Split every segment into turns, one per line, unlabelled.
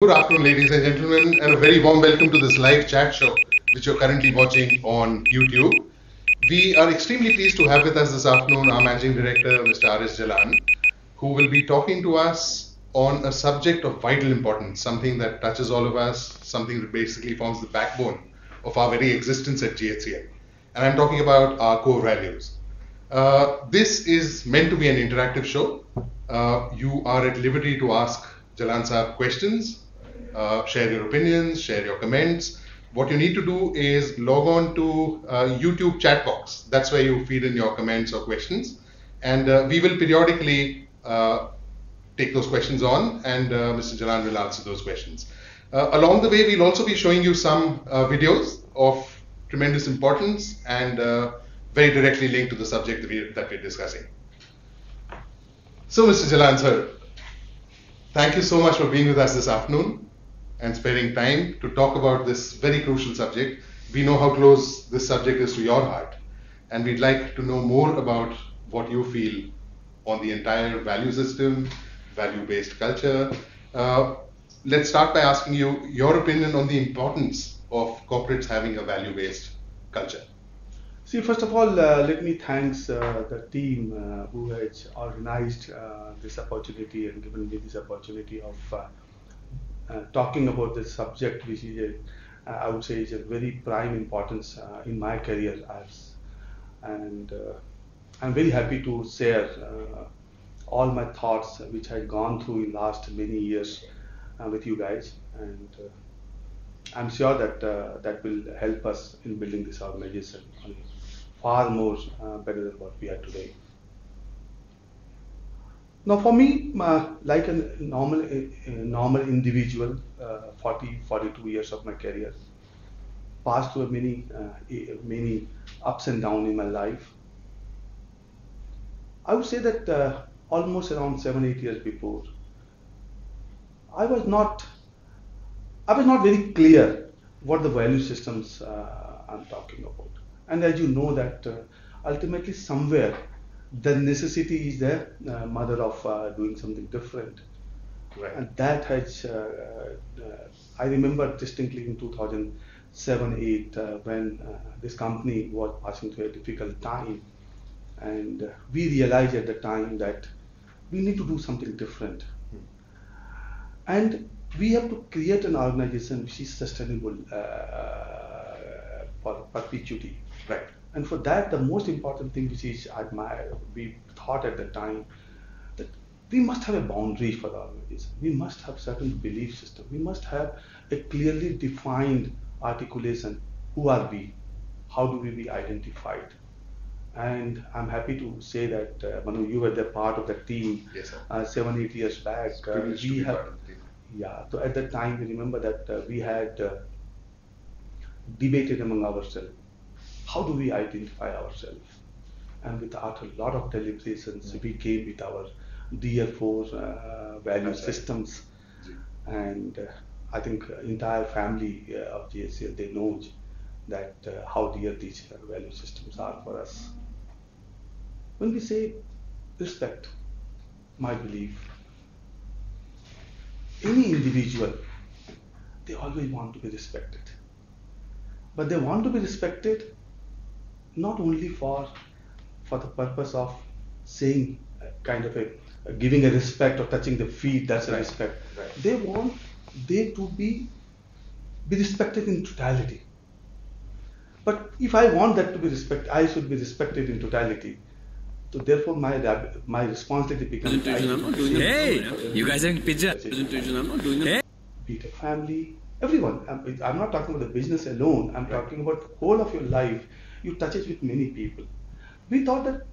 Good afternoon, ladies and gentlemen, and a very warm welcome to this live chat show, which you're currently watching on YouTube. We are extremely pleased to have with us this afternoon our Managing Director, Mr. R.S. Jalan, who will be talking to us on a subject of vital importance, something that touches all of us, something that basically forms the backbone of our very existence at GHCL. And I'm talking about our core values. This is meant to be an interactive show. You are at liberty to ask Jalan Saab questions, share your opinions, share your comments. What you need to do is log on to YouTube chat box. That's where you feed in your comments or questions. And we will periodically take those questions on, and Mr. Jalan will answer those questions. Along the way, we'll also be showing you some videos of tremendous importance and very directly linked to the subject that we're discussing. So, Mr. Jalan, sir, thank you so much for being with us this afternoon and sparing time to talk about this very crucial subject. We know how close this subject is to your heart, and we'd like to know more about what you feel on the entire value system, value-based culture. Let's start by asking you your opinion on the importance of corporates having a value-based culture.
See, first of all, let me thank the team who has organized this opportunity and given me this opportunity of talking about this subject, which is, I would say, is a very prime importance in my career. And I'm very happy to share all my thoughts, which I've gone through in last many years with you guys. And I'm sure that that will help us in building this organization far more better than what we are today. Now, for me, like a normal individual, 42 years of my career, passed through many ups and downs in my life. I would say that almost around 7-8 years before, I was not very clear what the value systems I'm talking about. And as you know that ultimately somewhere the necessity is the mother of doing something different.
Right.
And that has, I remember distinctly in 2007-8 when this company was passing through a difficult time, and we realized at the time that we need to do something different. And we have to create an organization which is sustainable for perpetuity.
Right.
And for that, the most important thing which is we thought at the time that we must have a boundary for the organization. We must have certain belief system. We must have a clearly defined articulation. Who are we? How do we be identified? And I'm happy to say that Manu, you were the part of the team.
Yes, sir.
7-8 years back.
We have.
Yeah. So at that time, we remember that we had debated among ourselves. How do we identify ourselves? And after a lot of deliberations, we came with our dear four value systems. And I think entire family of GHCL, they know that how dear these value systems are for us. When we say respect, my belief, any individual, they always want to be respected. But they want to be respected not only for the purpose of saying kind of giving a respect or touching the feet, that's a respect.
Right.
They want they to be respected in totality. But if I want that to be respected, I should be respected in totality. So therefore my responsibility becomes
Hey, you guys are in pizza. Presentation, I'm not doing it.
Be it a family, everyone. I'm not talking about the business alone. I'm talking about whole of your life. You touch it with many people. We thought that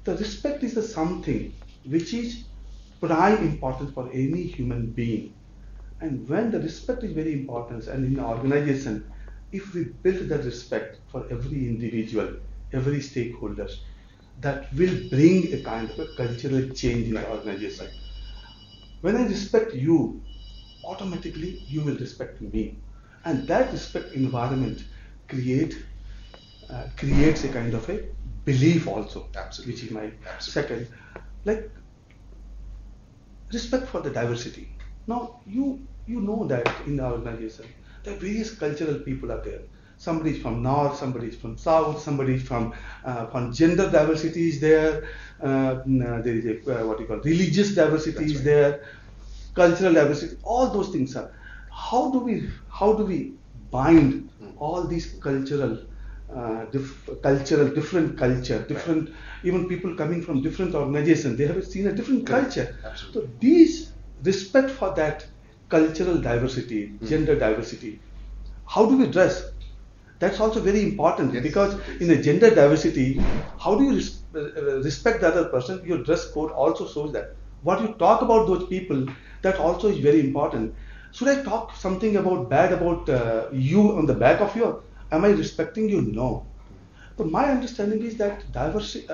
the respect is the something which is prime importance for any human being. And when the respect is very important, and in an organization, if we build that respect for every individual, every stakeholder, that will bring a kind of a cultural change in the organization. When I respect you, automatically you will respect me. And that respect environment creates a kind of a belief also.
Absolutely.
Which is my second. Like respect for the diversity. Now you you know that in the organization, there are various cultural people are there. Somebody is from north, somebody is from south, somebody is from gender diversity is there. There is a what you call religious diversity is there, cultural diversity. All those things are. How do we bind all these cultural, different culture, different even people coming from different organizations. They have seen a different culture.
Absolutely.
So these respect for that cultural diversity, gender diversity. How do we dress? That's also very important because in a gender diversity, how do you respect the other person? Your dress code also shows that. What you talk about those people, that also is very important. Should I talk something bad about you on the back of you? Am I respecting you? No. So my understanding is that diversity,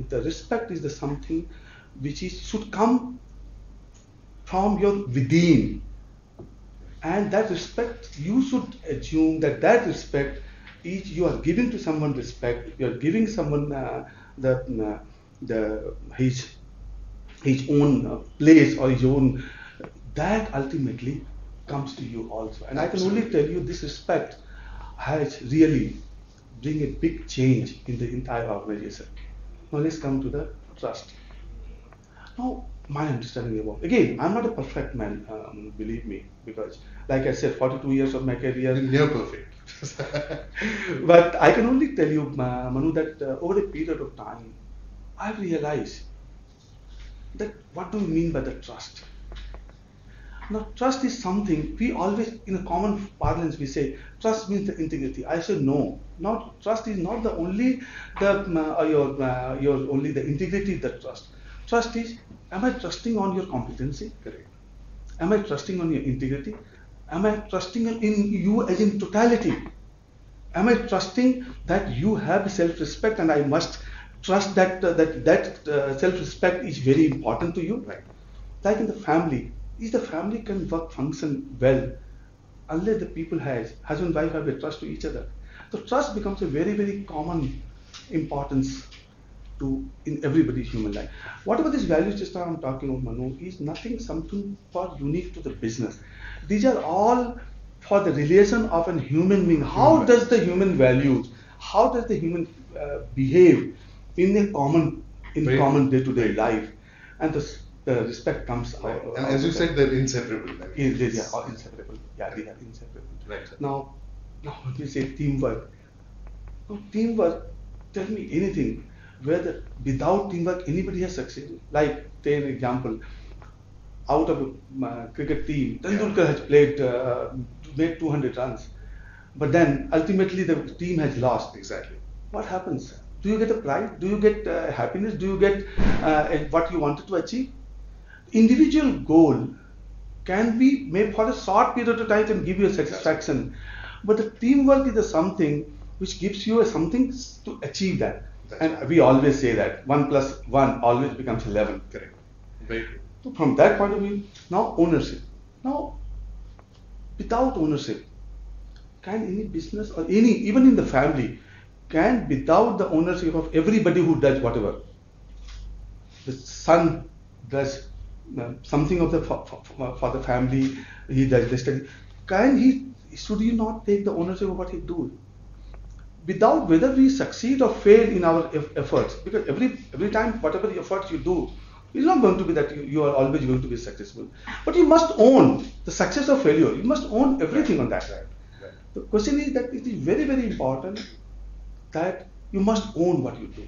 the respect is the something which should come from your within, and that respect you should assume that respect is you are giving to someone respect. You are giving someone his own place or his own. That ultimately comes to you also. And I can only tell you this respect has really bring a big change in the entire organization. Now let's come to the trust. Now my understanding about, again, I'm not a perfect man, believe me, because like I said, 42 years of my career.
Near perfect.
But I can only tell you, Manu, that over a period of time, I've realized that what do we mean by the trust? Now, trust is something we always, in a common parlance, we say trust means the integrity. I say no. Not trust is not the only your only the integrity that trust. Trust is, am I trusting on your competency?
Correct.
Am I trusting on your integrity? Am I trusting in you as in totality? Am I trusting that you have self-respect, and I must trust that self-respect is very important to you?
Right.
Like in the family, is the family can function well unless the people husband and wife have a trust to each other. So trust becomes a very, very common importance in everybody's human life. Whatever this value system I'm talking about, Manu, is something for unique to the business. These are all for the relation of a human being. How does the human values, how does the human behave in common day-to-day life, and the respect comes out.
And as you said, they're inseparable.
They are inseparable. Yeah, they are inseparable.
Right, sir.
Now when you say teamwork, tell me anything where without teamwork anybody has succeeded. Like, take an example, out of a cricket team, Tendulkar has made 200 runs, but then ultimately the team has lost.
Exactly.
What happens? Do you get a prize? Do you get happiness? Do you get what you wanted to achieve? Individual goal can be made for a short period of time and give you a satisfaction, but the teamwork is something which gives you something to achieve that. And we always say that 1 + 1 always becomes 11.
Correct. Very true.
So from that point of view, now ownership. Now, without ownership, can any business or even in the family, can without the ownership of everybody who does whatever, the son does something of for the family, he does this, should he not take the ownership of what he do? Without whether we succeed or fail in our efforts, because every time whatever the efforts you do, it's not going to be that you are always going to be successful. But you must own the success or failure. You must own everything on that.
Right.
The question is that it is very, very important that you must own what you do.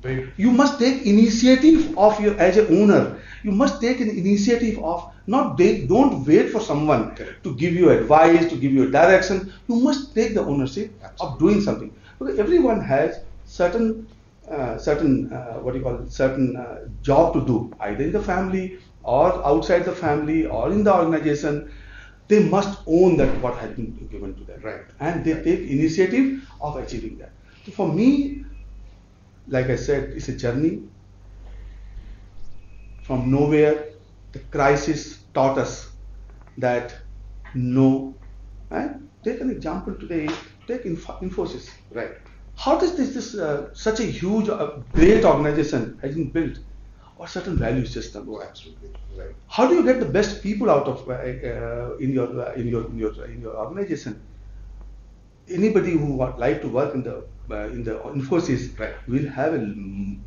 Very true.
You must take initiative of as an owner. You must take an initiative of don't wait for someone to give you advice, to give you a direction. You must take the ownership of doing something. Because everyone has certain job to do, either in the family or outside the family or in the organization. They must own that what has been given to them.
Right.
And they take initiative of achieving that. So for me, like I said, it's a journey. From nowhere, the crisis taught us that no. And take an example today, take Infosys.
Right.
How does this such a huge, great organization has been built? or certain value system.
Oh, absolutely. Right.
How do you get the best people out of in your organization? Anybody who would like to work in the Infosys
Right.
will have a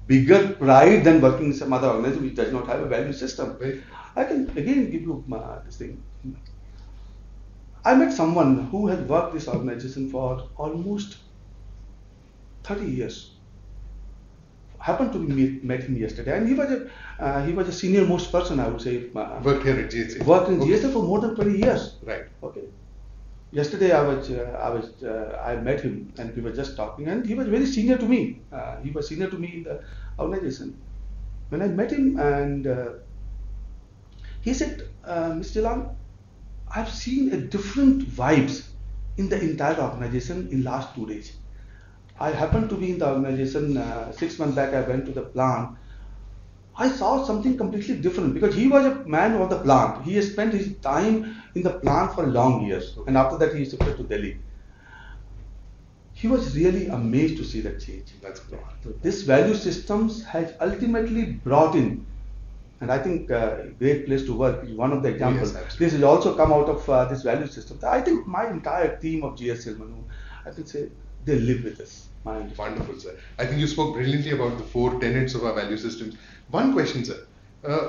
bigger pride than working in some other organization which does not have a value system.
Right.
I can again give you this thing. I met someone who had worked this organization for almost 30 years. Happened to met him yesterday, and he was a senior most person, I would say.
Worked here at GHCL.
Worked in GHCL for more than 20 years.
Right.
Okay. Yesterday I met him and we were just talking, and he was very senior to me. He was senior to me in the organization. When I met him, and he said, Mr. Jalan, I've seen a different vibes in the entire organization in last 2 days. I happened to be in the organization 6 months back. I went to the plant. I saw something completely different because he was a man of the plant. He has spent his time in the plant for long years, and after that he shifted to Delhi. He was really amazed to see that change.
That's great.
So this value systems has ultimately brought in, and I think great place to work is one of the examples.
Yes,
This has also come out of this value system. I think my entire team of GHCL, Manu, I can say they live with us.
Wonderful, sir. I think you spoke brilliantly about the 4 tenets of our value systems. One question, sir.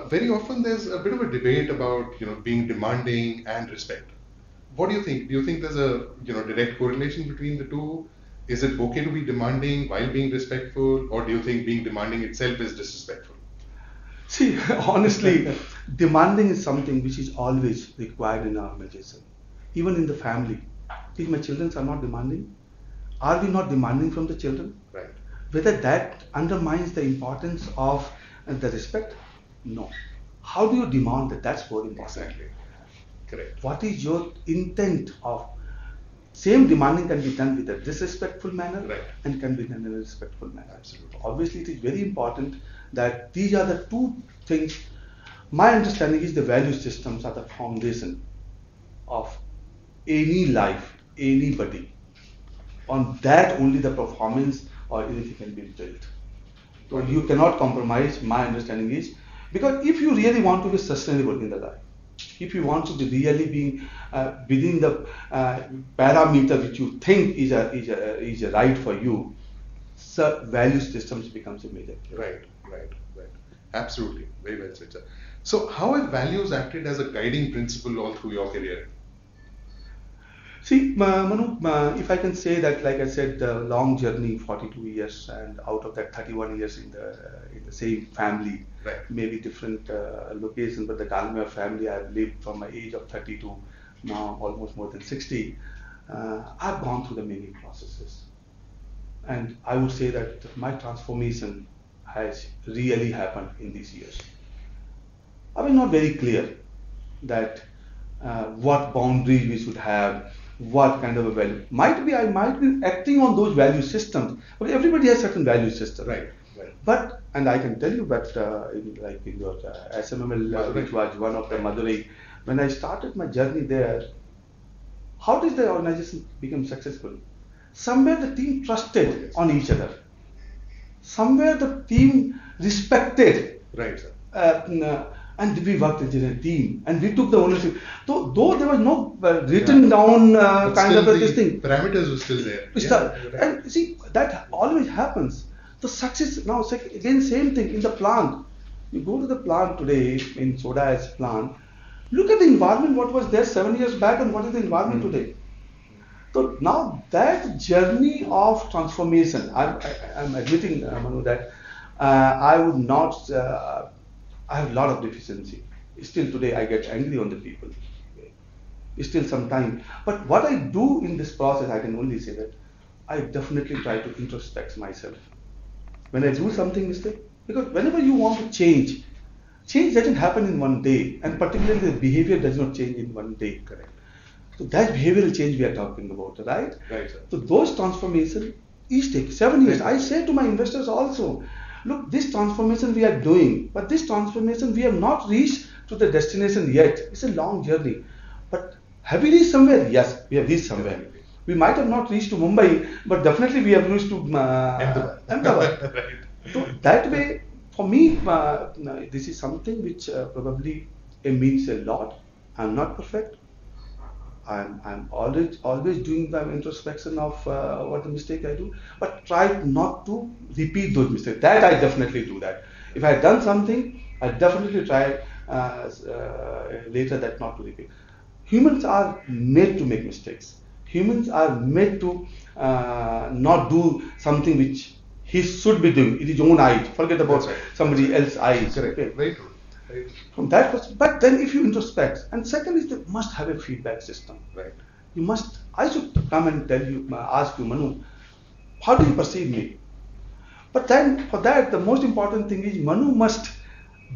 Very often there's a bit of a debate about being demanding and respect. What do you think? Do you think there's a direct correlation between the two? Is it okay to be demanding while being respectful, or do you think being demanding itself is disrespectful?
See, honestly, demanding is something which is always required in our organization, even in the family. If my children are not demanding, are we not demanding from the children?
Right.
Whether that undermines the importance of the respect? No. How do you demand that? That's very important.
Exactly. Correct.
What is your intent of? Same demanding can be done with a disrespectful manner,
right,
and can be done in a respectful manner.
Absolutely.
Obviously, it is very important that these are the two things. My understanding is the value systems are the foundation of any life, anybody. On that only the performance or anything can be built. So you cannot compromise, my understanding is, because if you really want to be sustainable in the life, if you want to be really being within the parameter which you think is a right for you, value systems becomes a major key.
Right. Absolutely. Very well said, sir. So how have values acted as a guiding principle all through your career?
See, Manu, if I can say that, like I said, the long journey, 42 years, and out of that 31 years in the same family,
right,
maybe different locations, but the Dalmia family I've lived from my age of 30 to now almost more than 60. I've gone through the many processes, and I would say that my transformation has really happened in these years. I was not very clear that what boundaries we should have, what kind of a value. I might be acting on those value systems. But everybody has certain value systems.
Right.
But, and I can tell you that in your SMML, which was one of the Madurai, when I started my journey there, how did the organization become successful? Somewhere the team trusted on each other. Somewhere the team respected.
Right, sir.
And we worked as a team, and we took the ownership. Though there was no written down kind of this thing.
Parameters were still there.
Right. And see, that always happens. The success, now again same thing in the plant. You go to the plant today, in Soda's plant, look at the environment, what was there 7 years back and what is the environment today. So now that journey of transformation, I'm admitting, Manu, that I would not, I have a lot of deficiency. Still today I get angry on the people. Still sometimes. But what I do in this process, I can only say that I definitely try to introspect myself. When I do something mistake, because whenever you want to change doesn't happen in one day, and particularly the behavior does not change in one day.
Correct.
So that behavioral change we are talking about, right?
Right, sir.
So those transformation each take 7 years. I say to my investors also, look, this transformation we are doing, but this transformation we have not reached to the destination yet. It's a long journey. But have we reached somewhere? Yes, we have reached somewhere.
Definitely.
We might have not reached to Mumbai, but definitely we have reached to Ahmedabad.
Right.
So that way, For me, this is something which probably means a lot. I'm not perfect. I'm always doing the introspection of what the mistake I do, but try not to repeat those mistakes. That I definitely do that. If I had done something, I definitely try later that not to repeat. Humans are made to make mistakes. Humans are made to not do something which he should be doing. It is own eyes. Forget about somebody else's eyes.
Correct.
Okay.
Very true.
From that perspective, but then if you introspect, and second is they must have a feedback system.
Right.
You must. I should come and tell you, ask you, Manu, how do you perceive me? But then for that, the most important thing is Manu must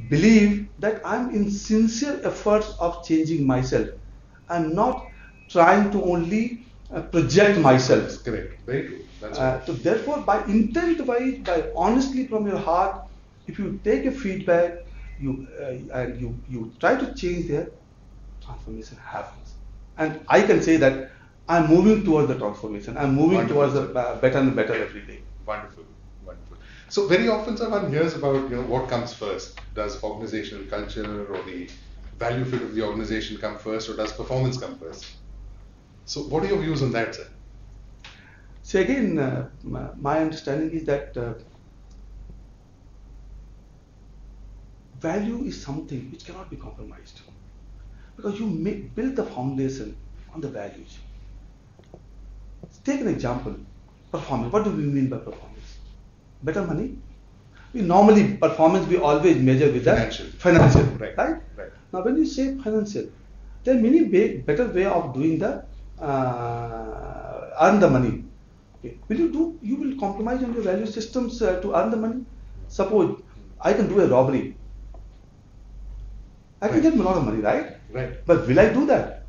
believe that I'm in sincere efforts of changing myself. I'm not trying to only project myself.
Correct. Very true. That's right.
So therefore, by intent wise, by honestly from your heart, if you take a feedback, you try to change there, transformation happens. And I can say that I'm moving towards the transformation. I'm moving
Wonderful,
towards the better and better every day.
Wonderful, wonderful. So very often someone hears about what comes first. Does organizational culture or the value fit of the organization come first, or does performance come first? So what are your views on that, sir?
So again, my understanding is that value is something which cannot be compromised, because you build the foundation on the values. Take an example, performance. What do we mean by performance? Better money? We normally, performance we always measure with financial, right? Right? Now when you say financial, there are many better way of doing the earn the money. Okay. You will compromise on your value systems to earn the money? Suppose I can do a robbery. I can get a lot of money, right?
Right.
But will I do that?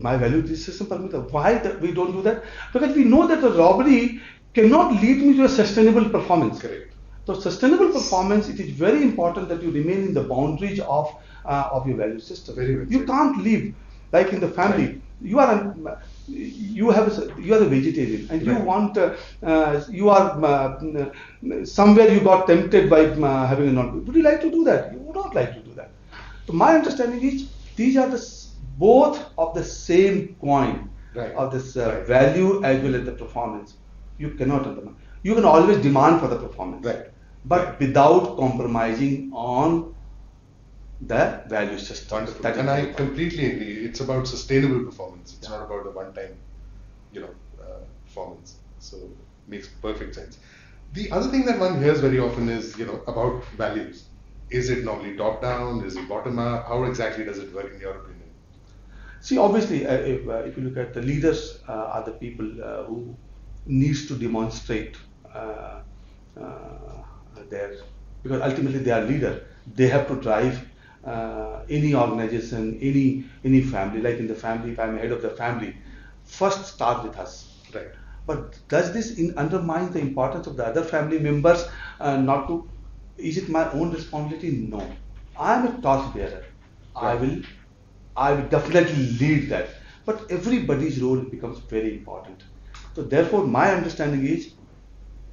My value system permits. Why we don't do that? Because we know that the robbery cannot lead me to a sustainable performance.
Correct.
So sustainable performance, it is very important that you remain in the boundaries of your value system.
Very well
you
said.
can't live like in the family. Right. You are a vegetarian, and you want you are somewhere you got tempted by having a non. Would you like to do that? You would not like to do that. So my understanding is these are both of the same coin of this value as well as the performance. You cannot undermine. You can always demand for the performance, but without compromising on the value system.
Wonderful. And I completely agree. It's about sustainable performance. It's not about the one-time, performance. So makes perfect sense. The other thing that one hears very often is, about values. Is it normally top-down? Is it bottom-up? How exactly does it work in your opinion?
See, obviously, if you look at the leaders, are the people who needs to demonstrate because ultimately they are leader. They have to drive any organization, any family. Like in the family, if I'm head of the family, first start with us.
Right.
But does this undermine the importance of the other family members? Not to. Is it my own responsibility? No. I am a torch bearer. Right. I will definitely lead that. But everybody's role becomes very important. So therefore, my understanding is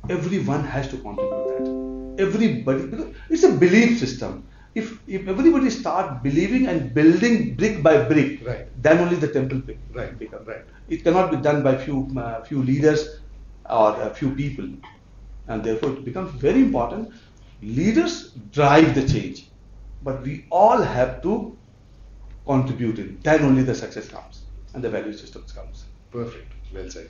everyone has to contribute that. Everybody, because it's a belief system. If everybody start believing and building brick by brick, then only the temple becomes. Right. It cannot be done by few leaders or a few people, and therefore it becomes very important. Leaders drive the change, but we all have to contribute in. Then only the success comes and the value systems comes.
Perfect. Well said.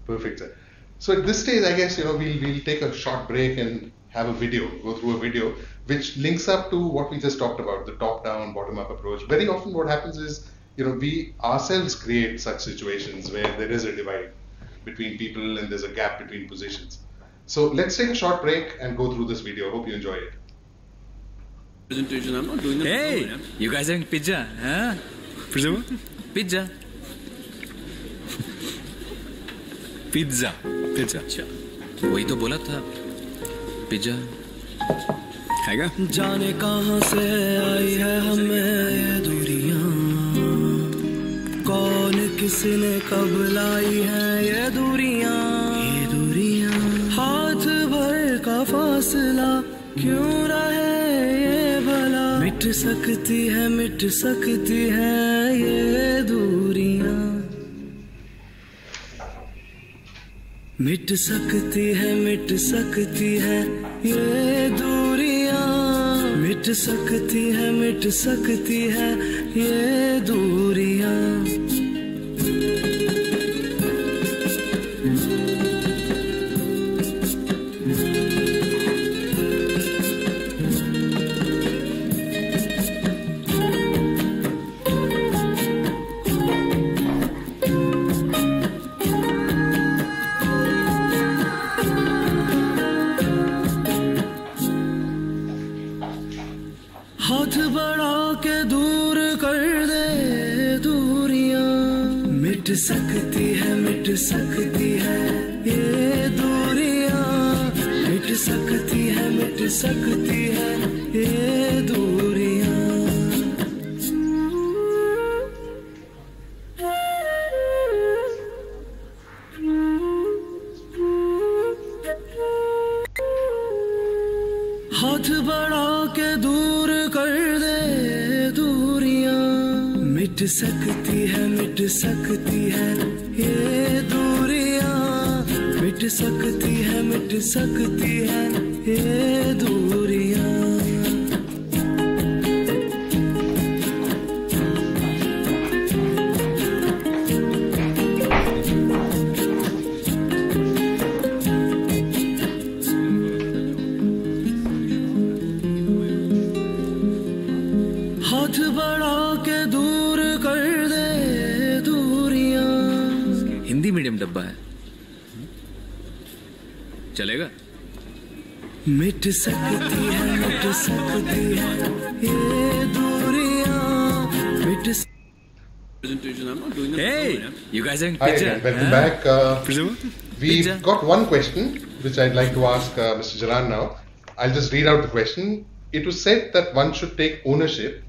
Perfect, sir. So at this stage, I guess we'll take a short break and have go through a video, which links up to what we just talked about, the top-down, bottom-up approach. Very often what happens is, we ourselves create such situations where there is a divide between people and there's a gap between positions. So let's take a short break and go through this video. Hope you enjoy it.
Presentation, I'm not doing that. Hey, you guys having pizza? Huh? Pizza. Pizza अच्छा वही तो बोला था pizza खाएगा जाने कहाँ से आई है हमें ये दूरियां कौन किसने कब लाई है ये दूरियां हाथ भर का फासला
क्यों रहे ये भला, मिट सकती है ये दूरियां, मिट सकती है ये दूरियां, मिट सकती है ये दूरियां। हाथ बढ़ा के दूर कर दे दूरियां, मिट सकती है ये दूरियां, मिट सकती है ये दूरियां। हाथ बढ़ा के दूर कर दे दूरियां, मिट सकती है ये दूरियां, मिट सकती है ये दूरियां। हाथ बढ़ा के दूर कर दे दूरियां।
हिंदी मीडियम डब्बा है, चलेगा?
मिट सकती है ये दूरियां, मिट
Presentation. I'm not doing that.
Hey, you guys having
Hi,
pizza?
welcome back.
Presume?
We've
Pizza?
got one question which I'd like to ask Mr. Jalan now. I'll just read out the question. It was said that one should take ownership,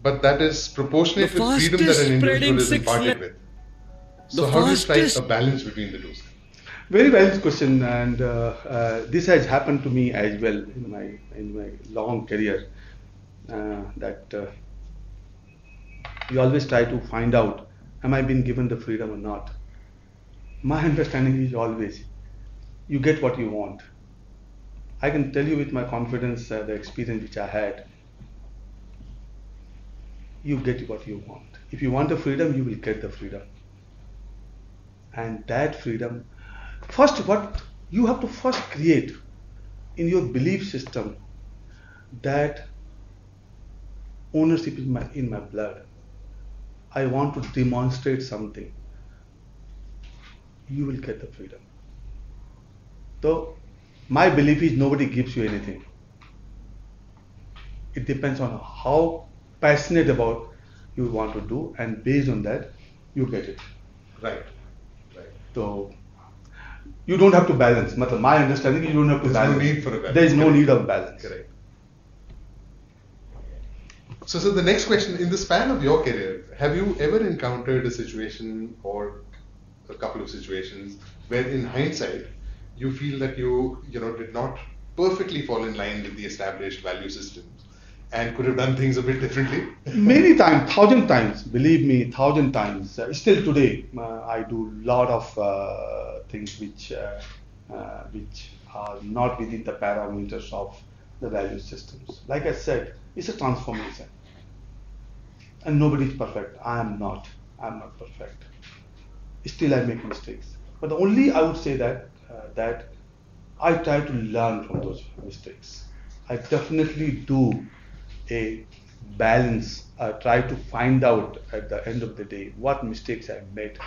but that is proportionate
The
with freedom that an
fastest
individual
spreading
is imparted with. So
The
how do you strike
fastest-
a balance between the two?
Very valid question, and this has happened to me as well in my long career. That you always try to find out, am I being given the freedom or not? My understanding is always, you get what you want. I can tell you with my confidence, the experience which I had, you get what you want. If you want the freedom, you will get the freedom. And that freedom, first what you have to first create in your belief system, that ownership is in my blood. I want to demonstrate something. You will get the freedom. So my belief is nobody gives you anything. It depends on how passionate about you want to do, and based on that, you get it.
Right. Right.
So you don't have to balance. Matlab, my understanding is you don't have to
There's no
balance.
need for a balance.
There is no need of balance.
Correct. So the next question, in the span of your career, have you ever encountered a situation or a couple of situations where in hindsight you feel that you did not perfectly fall in line with the established value systems and could have done things a bit differently?
Many times, 1,000 times, believe me, 1,000 times. Still today, I do a lot of things which are not within the parameters of the value systems. Like I said, it's a transformation. And nobody is perfect. I am not perfect. Still I make mistakes. But only I would say that I try to learn from those mistakes. I definitely do a balance. I try to find out at the end of the day what mistakes I've made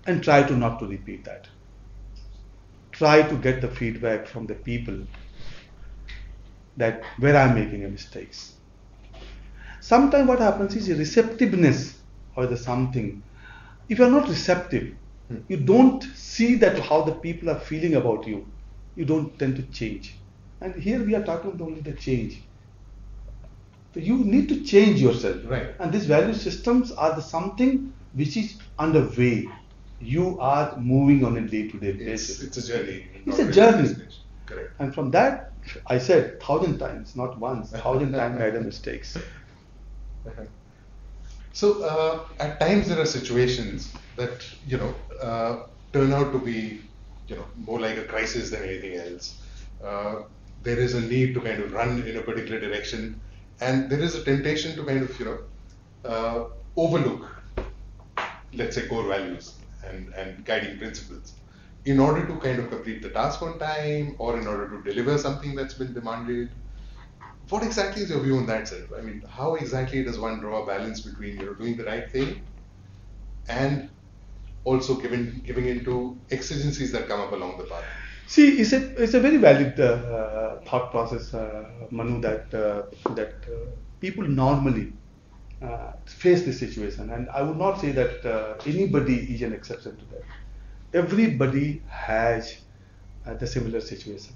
and try to not to repeat that. Try to get the feedback from the people that where I'm making a mistakes. Sometimes what happens is a receptiveness or the something. If you're not receptive, you don't see that how the people are feeling about you. You don't tend to change. And here we are talking about only the change. So you need to change yourself.
Right.
And these value systems are the something which is underway. You are moving on a day-to-day basis.
It's a journey.
It's
not
a
really
journey.
destination. Correct.
And from that, I said 1,000 times, not once, 1,000 times I made mistakes.
So at times there are situations that turn out to be more like a crisis than anything else. There is a need to kind of run in a particular direction, and there is a temptation to kind of overlook, let's say, core values and guiding principles in order to kind of complete the task on time or in order to deliver something that's been demanded. What exactly is your view on that, sir? I mean, how exactly does one draw a balance between doing the right thing and also giving into exigencies that come up along the path?
See, it's a very valid thought process, Manu, that people normally face this situation, and I would not say that anybody is an exception to that. Everybody has the similar situation.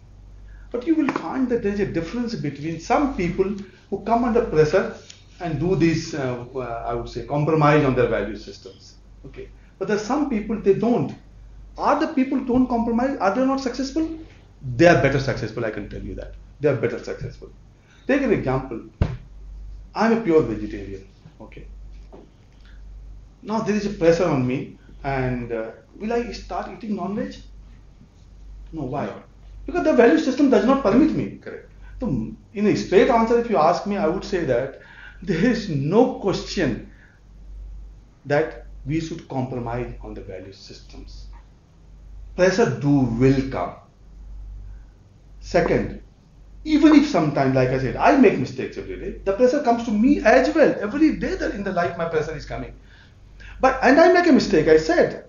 But you will find that there is a difference between some people who come under pressure and do this, I would say, compromise on their value systems. Okay, but there are some people they don't. Are the people who don't compromise? Are they not successful? They are better successful. I can tell you that they are better successful. Take an example. I'm a pure vegetarian. Okay. Now there is a pressure on me, and will I start eating non-veg? No. Why?
No.
Because the value system does not permit me.
Correct.
So, in a straight answer, if you ask me, I would say that there is no question that we should compromise on the value systems. Pressure will come. Second, even if sometimes, like I said, I make mistakes every day, the pressure comes to me as well. Every day that in the life my pressure is coming. And I make a mistake, I said.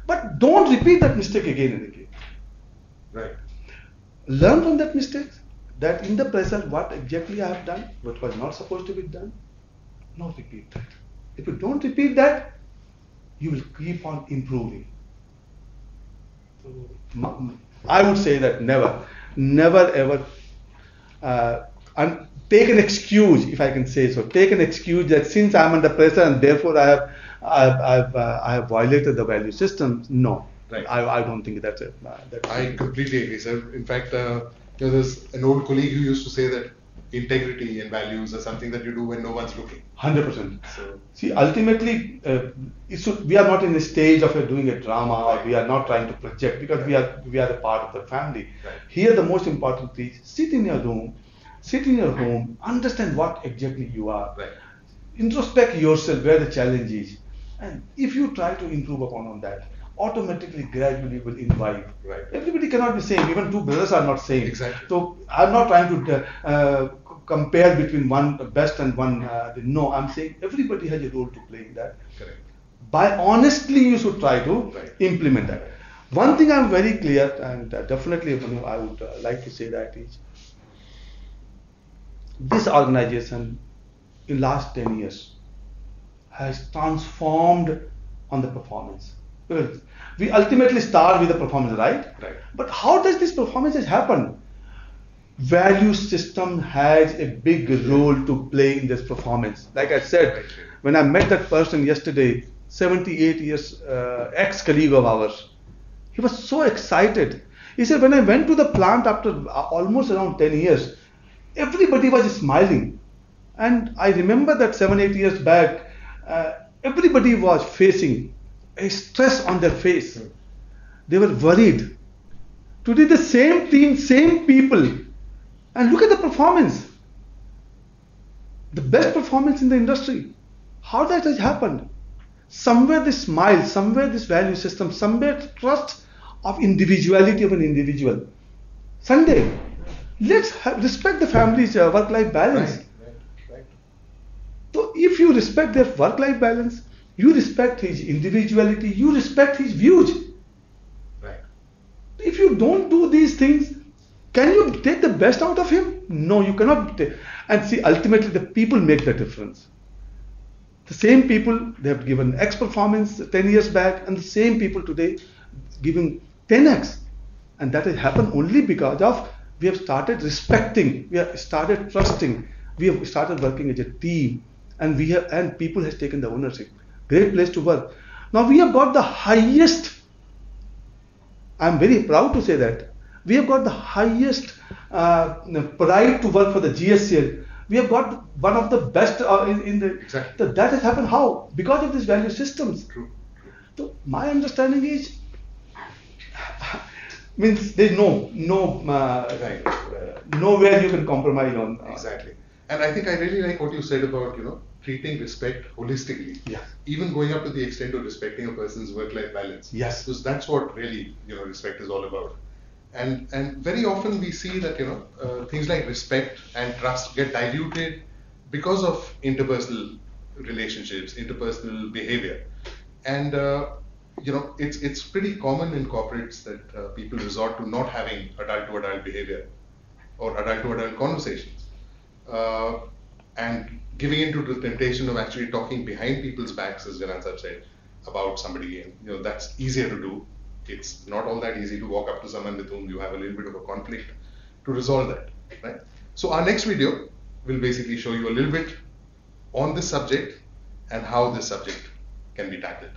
But don't repeat that mistake again and again.
Right.
Learn from that mistake, that in the present what exactly I have done, what was not supposed to be done. Not repeat that. If you don't repeat that, you will keep on improving. So, I would say that never ever and take an excuse, if I can say so. Take an excuse that since I'm under pressure and therefore I have violated the value system. No.
Right.
I don't think that's it.
I completely agree, sir. In fact, there's an old colleague who used to say that integrity and values are something that you do when no one's looking.
100%.
So,
See, ultimately, we are not in a stage of doing a drama, or we are not trying to project, because we are a part of the family.
Right.
Here, the most important thing is sit in your home, understand what exactly you are,
right.
introspect yourself where the challenge is, and if you try to improve upon that, automatically, gradually will imbibe.
Right.
Everybody cannot be same. Even two brothers are not same.
Exactly.
So I'm not trying to compare between one best and one. No, I'm saying everybody has a role to play in that.
Correct.
By honestly, you should try to
Right.
implement that. One thing I'm very clear, and definitely I would like to say that is, this organization in last 10 years has transformed on the performance. Because we ultimately start with the performance, right?
Right.
But how does this performance happen? Value system has a big role to play in this performance. Like I said,
Right.
when I met that person yesterday, 78 years ex-colleague of ours, he was so excited. He said, when I went to the plant after almost around 10 years, everybody was smiling. And I remember that 7-8 years back, everybody was facing a stress on their face. They were worried. Today the same team, same people, and look at the performance. The best performance in the industry. How that has happened? Somewhere this smile, somewhere this value system, somewhere trust of individuality of an individual. Sunday, let's respect the family's work-life balance.
Right.
So if you respect their work-life balance, you respect his individuality, you respect his views.
Right.
If you don't do these things, can you take the best out of him? No, you cannot. And see, ultimately the people make the difference. The same people, they have given X performance 10 years back, and the same people today giving 10X. And that has happened only because of we have started respecting, we have started trusting, we have started working as a team, and people has taken the ownership. Great place to work. Now we have got the highest, I'm very proud to say that, We have got the highest pride to work for the GHCL. We have got one of the best in the.
Exactly.
That has happened how? Because of these value systems.
True.
So my understanding is, means there's
Right.
nowhere you can compromise on.
Exactly. And I think I really like what you said about, treating respect holistically.
Yes.
Even going up to the extent of respecting a person's work-life balance.
Yes.
Because that's what really, respect is all about. And very often we see that, things like respect and trust get diluted because of interpersonal relationships, interpersonal behavior. And, it's pretty common in corporates that people resort to not having adult-to-adult behavior or adult-to-adult conversations. And giving into the temptation of actually talking behind people's backs, as Jalan Sahib said, about somebody. And, that's easier to do. It's not all that easy to walk up to someone with whom you have a little bit of a conflict to resolve that, right? So our next video will basically show you a little bit on this subject and how this subject can be tackled.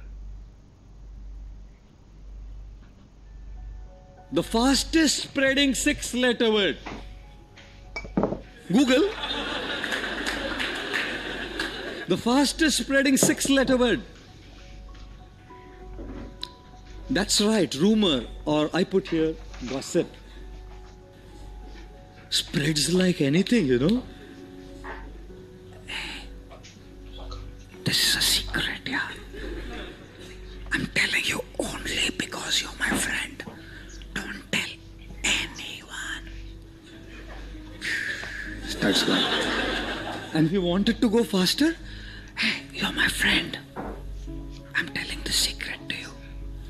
The fastest spreading 6-letter word. Google. The fastest spreading 6-letter word. That's right, rumor, or I put here gossip. Spreads like anything, Hey, this is a secret, yeah. I'm telling you only because you're my friend. Don't tell anyone. Starts going. And if you want it to go faster, hey, you're my friend. I'm telling the secret to you.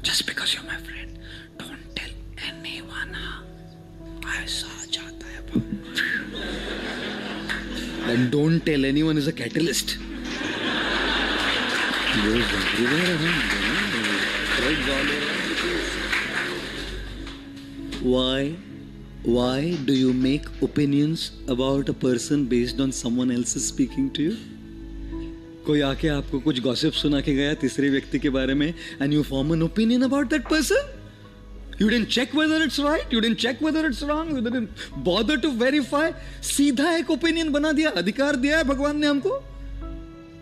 Just because you're my friend. Don't tell anyone, ऐसा जाता है. Then don't tell anyone is a catalyst. Goes everywhere around. Why do you make opinions about a person based on someone else's speaking to you? कोई आके आपको कुछ gossip सुना के गया तीसरे व्यक्ति के बारे में and you form an opinion about that person? You didn't check whether it's right, you didn't check whether it's wrong, you didn't bother to verify. सीधा एक opinion बना दिया, अधिकार दिया है भगवान ने हमको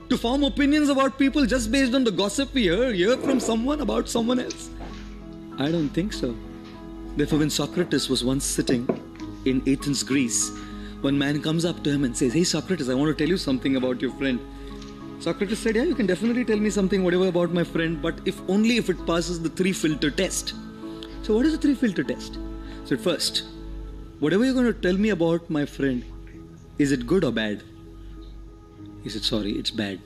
to form opinions about people just based on the gossip we hear from someone about someone else. I don't think so. Therefore, when Socrates was once sitting in Athens, Greece, one man comes up to him and says, "Hey Socrates, I want to tell you something about your friend." Socrates said, "Yeah, you can definitely tell me something, whatever about my friend, but only if it passes the 3-filter test." So what is the 3-filter test? So first, whatever you're going to tell me about my friend, is it good or bad? He said, "Sorry, it's bad."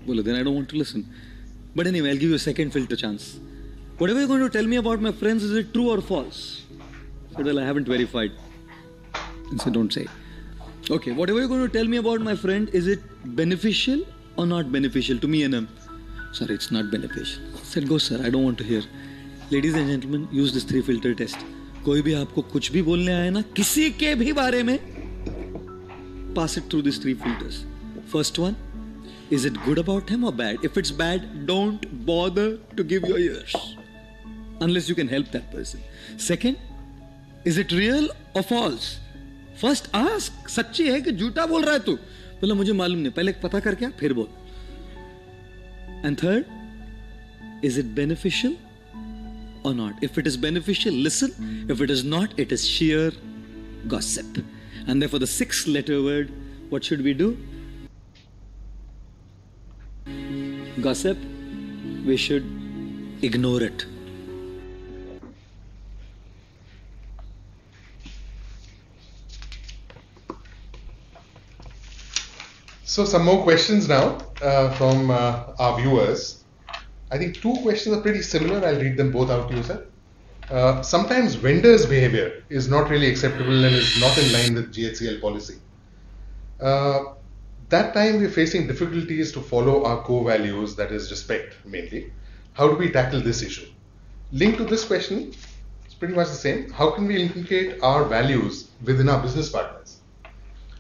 Well, then I don't want to listen. But anyway, I'll give you a second filter chance. Whatever you're going to tell me about my friends, is it true or false? I said, "Well, I haven't verified." And so don't say. Okay, whatever you're going to tell me about my friend, is it beneficial or not beneficial to me and him? Sorry, it's not beneficial. I said, "Go sir, I don't want to hear." Ladies and gentlemen, use this 3-filter test. कोई भी आपको कुछ भी बोलने आए ना, किसी के भी बारे में, pass it through these 3 filters. First one, is it good about him or bad? If it's bad, don't bother to give your ears. Unless you can help that person. Second, is it real or false? First ask, सच्ची है कि झूठा बोल रहा है तू? बोला मुझे मालूम नहीं, पहले पता करके फिर बोल. And third, is it beneficial or not? If it is beneficial, listen. If it is not, it is sheer gossip. And therefore the 6-letter word, what should we do? Gossip, we should ignore it.
So some more questions now from our viewers. I think 2 questions are pretty similar. I'll read them both out to you, sir. Sometimes vendors' behavior is not really acceptable and is not in line with GHCL policy. That time we're facing difficulties to follow our core values, that is respect mainly. How do we tackle this issue? Linked to this question, it's pretty much the same. How can we inculcate our values within our business partners?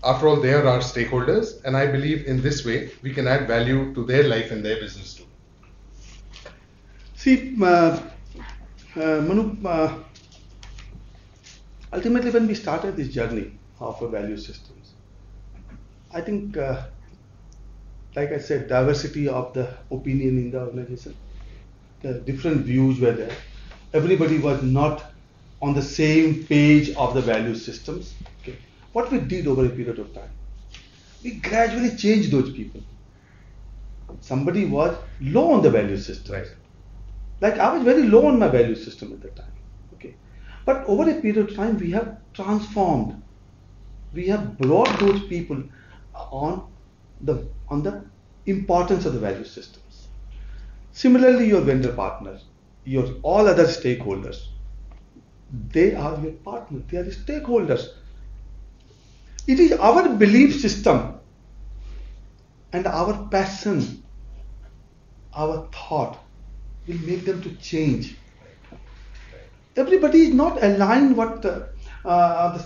After all, they are our stakeholders, and I believe in this way we can add value to their life and their business too.
See, Manu, ultimately, when we started this journey of value systems, I think, like I said, diversity of the opinion in the organization, the different views were there. Everybody was not on the same page of the value systems. Okay. What we did over a period of time, we gradually changed those people. Somebody was low on the value system.
Right.
Like I was very low on my value system at that time. Okay. But over a period of time, we have transformed. We have brought those people on the importance of the value systems. Similarly, your vendor partners, your all other stakeholders, they are your partners, they are the stakeholders. It is our belief system and our passion, our thought will make them to change. Everybody is not aligned what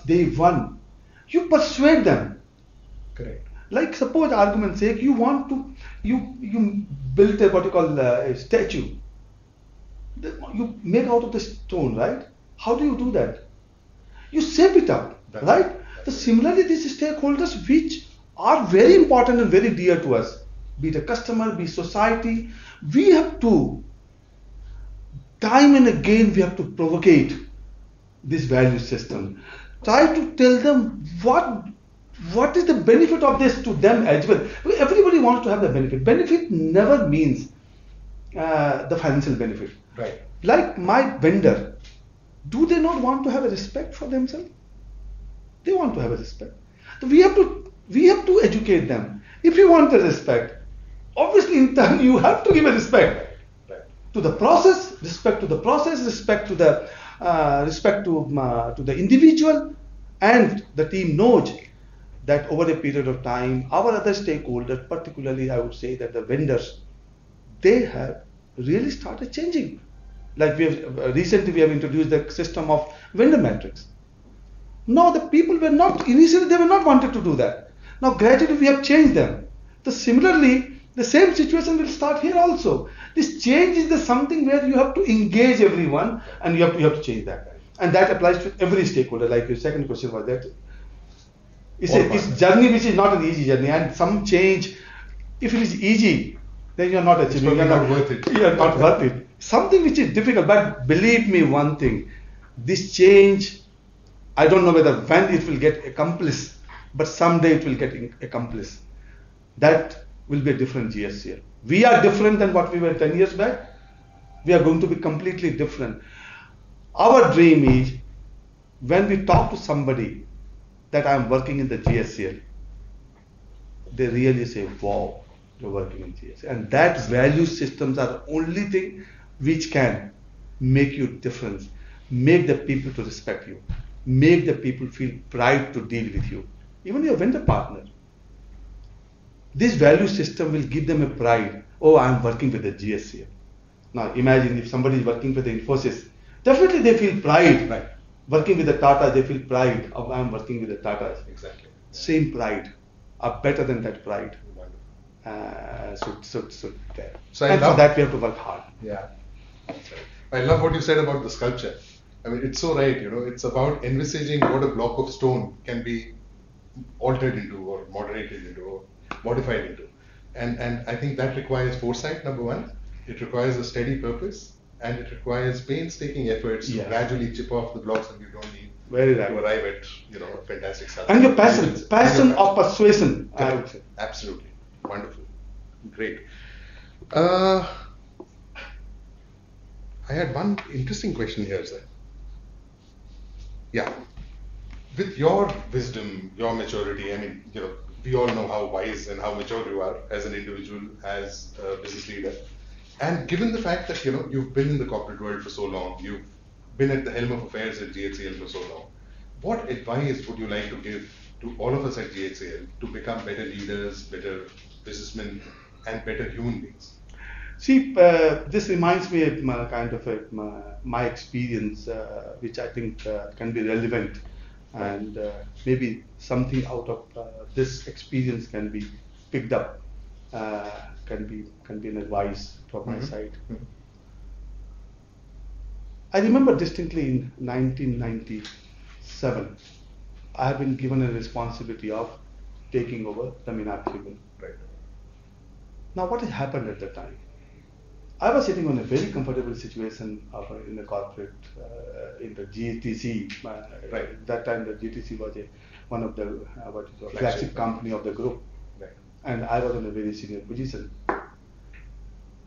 they want. You persuade them.
Correct.
Like suppose argument's sake, you want to, you built a what you call a statue. You make out of the stone, right? How do you do that? You shape it up, right? So similarly, these stakeholders which are very important and very dear to us, be it a customer, be it society, we have to, time and again, we have to provocate this value system. Try to tell them what is the benefit of this to them as well. Everybody wants to have the benefit. Benefit never means the financial benefit.
Right.
Like my vendor, do they not want to have a respect for themselves? They want to have a respect. So we have to educate them. If you want the respect, obviously in turn you have to give a respect to the process, respect to the process, respect to the individual, and the team knows that over a period of time, our other stakeholders, particularly I would say that the vendors, they have really started changing. Like recently we have introduced the system of vendor metrics. Now the people were not, initially they were not wanted to do that. Now gradually we have changed them. So similarly, the same situation will start here also. This change is something where you have to engage everyone and you have to change that. And that applies to every stakeholder. Like your second question was that it's a journey which is not an easy journey, and some change, if it is easy, then you're not achieving.
You're not worth it.
You're not worth it. Something which is difficult, but believe me one thing, this change, I don't know whether when it will get accomplished, but someday it will get accomplished. That will be a different GHCL. We are different than what we were 10 years back. We are going to be completely different. Our dream is when we talk to somebody that I am working in the GHCL, they really say, wow, you're working in GHCL. And that value systems are the only thing which can make you difference, make the people to respect you, make the people feel pride to deal with you, even your vendor partner. This value system will give them a pride. Oh, I'm working with the GHCL. Now imagine if somebody is working with the Infosys, definitely they feel pride.
Right.
Working with the Tata, they feel pride of I'm working with the Tatas.
Exactly.
Same pride, or better than that pride.
Wonderful.
So and for that we have to work hard.
Yeah. I love what you said about the sculpture. I mean, it's so right, it's about envisaging what a block of stone can be altered into or moderated into or modified into. And I think that requires foresight, number one. It requires a steady purpose, and it requires painstaking efforts to gradually chip off the blocks that you don't need to arrive at, a fantastic success.
And your passion of persuasion, I would say.
Absolutely. Wonderful. Great. I had one interesting question here, sir. Yeah. With your wisdom, your maturity, I mean, we all know how wise and how mature you are as an individual, as a business leader. And given the fact that, you've been in the corporate world for so long, you've been at the helm of affairs at GHCL for so long, what advice would you like to give to all of us at GHCL to become better leaders, better businessmen, and better human beings?
See, this reminds me of my experience, which I think can be relevant, and maybe something out of this experience can be picked up, can be an advice from my side.
Mm-hmm.
I remember distinctly in 1996 2007, I have been given a responsibility of taking over the Meenakshi Mill.
Right.
Now, what had happened at that time? I was sitting on a very comfortable situation in the corporate, in the GTC.
Right.
That time, the GTC was one of the flagship company of the group.
Right.
And I was in a very senior position.